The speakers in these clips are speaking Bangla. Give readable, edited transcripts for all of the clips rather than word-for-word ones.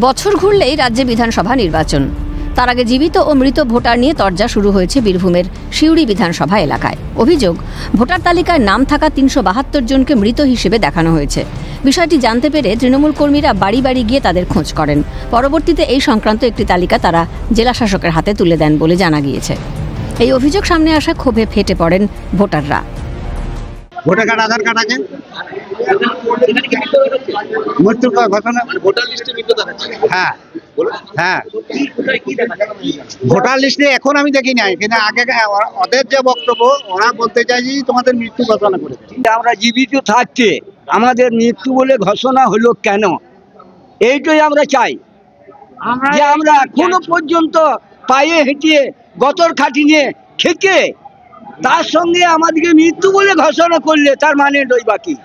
বছর ঘুরলেই রাজ্যে বিধানসভা নির্বাচন। তার আগে জীবিত ও মৃত ভোটার নিয়ে তরজা শুরু হয়েছে বীরভূমের সিউড়ি বিধানসভা এলাকায়। অভিযোগ, ভোটার তালিকায় নাম থাকা ৩৭২ জনকে মৃত হিসেবে দেখানো হয়েছে। বিষয়টি জানতে পেরে তৃণমূল কর্মীরা বাড়ি বাড়ি গিয়ে তাদের খোঁজ করেন। পরবর্তীতে এই সংক্রান্ত একটি তালিকা তারা জেলা শাসকের হাতে তুলে দেন বলে জানা গিয়েছে। এই অভিযোগ সামনে আসা ক্ষোভে ফেটে পড়েন ভোটাররা। ভোটার কার্ড, আধার কার্ড আছে, মৃত্যুর ঘটনা ভোটার লিস্টে হ্যাঁ হ্যাঁ ভোটার লিস্টে এখন আমি দেখি নাই, কিন্তু আগে ওদের যে বক্তব্য ওরা বলতে চাইছি তোমাদের মৃত্যু ঘোষণা করেছে। আমরা জীবিত থাকতে আমাদের মৃত্যু বলে ঘোষণা হলো কেন, এইটাই আমরা চাই। যে আমরা এখনো পর্যন্ত পায়ে হেঁটিয়ে গতর খাটি নিয়ে খেতে, তার সঙ্গে আমাদেরকে মৃত্যু বলে ঘোষণা করলে তার মানে রই বাকি।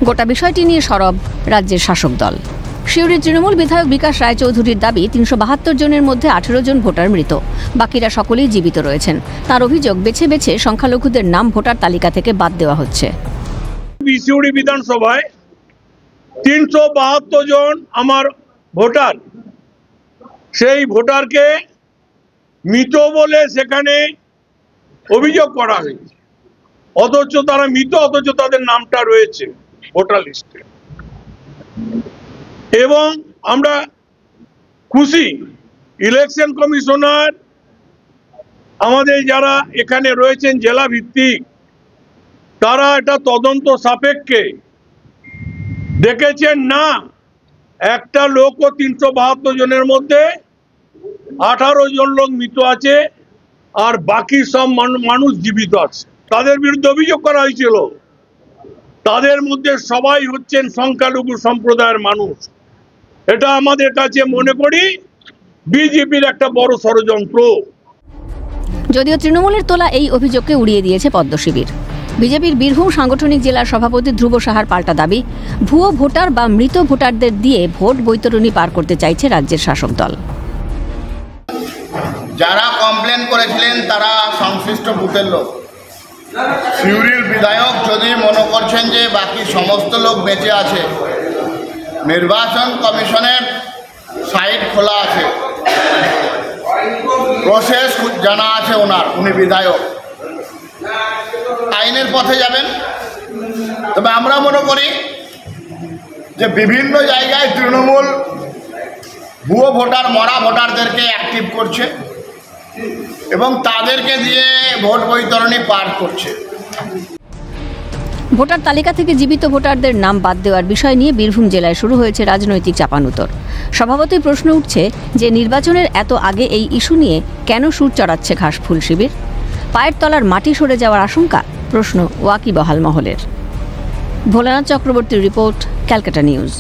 গোটা বিষয়টি নিয়ে সরব রাজ্যের শাসক দল। সিউড়ির তৃণমূল বিধায়ক বিকাশ রায়চৌধুরীর দাবি ৩৭২ জনের মধ্যে ১৮ জন ভোটার মৃত, বাকিরা সকলেই জীবিত রয়েছেন। তার অভিযোগ, বেছে বেছে সংখ্যালঘুদের নাম ভোটার তালিকা থেকে বাদ দেওয়া হচ্ছে। সিউড়ি বিধানসভায় ৩৭২ জন আমার ভোটার, সেই ভোটারকে মৃত বলে সেখানে অভিযোগ করা হয়েছে, অথচ তারা মৃত, অথচ তাদের নামটা রয়েছে ভোটার লিস্টে। এবং আমরা খুশি, ইলেকশন কমিশনার আমাদের যারা এখানে রয়েছেন জেলা ভিত্তিক, তারা এটা তদন্ত সাপেক্ষে দেখেছেন না একটা লোকও ৩৭২ জনের মধ্যে ১৮ জন লোক মৃত আছে আর বাকি সব মানুষ জীবিত আছে। তাদের বিরুদ্ধে অভিযোগ করা হয়েছিল, তাদের মধ্যে সবাই হচ্ছেন সংখ্যালঘু সম্প্রদায়ের মানুষ। এটা আমাদের কাছে মনে করি বিজেপির একটা বড় ষড়যন্ত্র। যদিও তৃণমূলের তোলা এই অভিযোগকে উড়িয়ে দিয়েছে পদ্ম শিবির। বিজেপির বীরভূম সাংগঠনিক জেলার সভাপতি ধ্রুব সাহার পাল্টা দাবি, ভুয়ো ভোটার বা মৃত ভোটারদের দিয়ে ভোট বৈতরণী পার করতে চাইছে রাজ্যের শাসক দল। যারা কমপ্লেন করেছিলেন তারা সংশ্লিষ্ট বুথের লোক। সিউড়ির বিধায়ক যদি মনে করছেন যে বাকি সমস্ত লোক বেঁচে আছে, নির্বাচন কমিশনের সাইট খোলা আছে, প্রসেস জানা আছে ওনার, উনি বিধায়ক, আইনের পথে যাবেন। তবে আমরা মনে করি যে বিভিন্ন জায়গায় তৃণমূল ভুয়ো ভোটার, মরা ভোটারদেরকে অ্যাক্টিভ করছে এবং তাদেরকে দিয়ে ভোট বৈতরণী পার করছে। ভোটার তালিকা থেকে জীবিত ভোটারদের নাম বাদ দেওয়ার বিষয় নিয়ে বীরভূম জেলায় শুরু হয়েছে রাজনৈতিক চাপানুতর। স্বভাবতই প্রশ্ন উঠছে যে নির্বাচনের এত আগে এই ইস্যু নিয়ে কেন সুর চড়াচ্ছে ঘাসফুল শিবির? পায়ের তলার মাটি সরে যাওয়ার আশঙ্কা, প্রশ্ন ওয়াকিবহাল মহলের। ভোলানাথ চক্রবর্তীর রিপোর্ট, ক্যালকাটা নিউজ।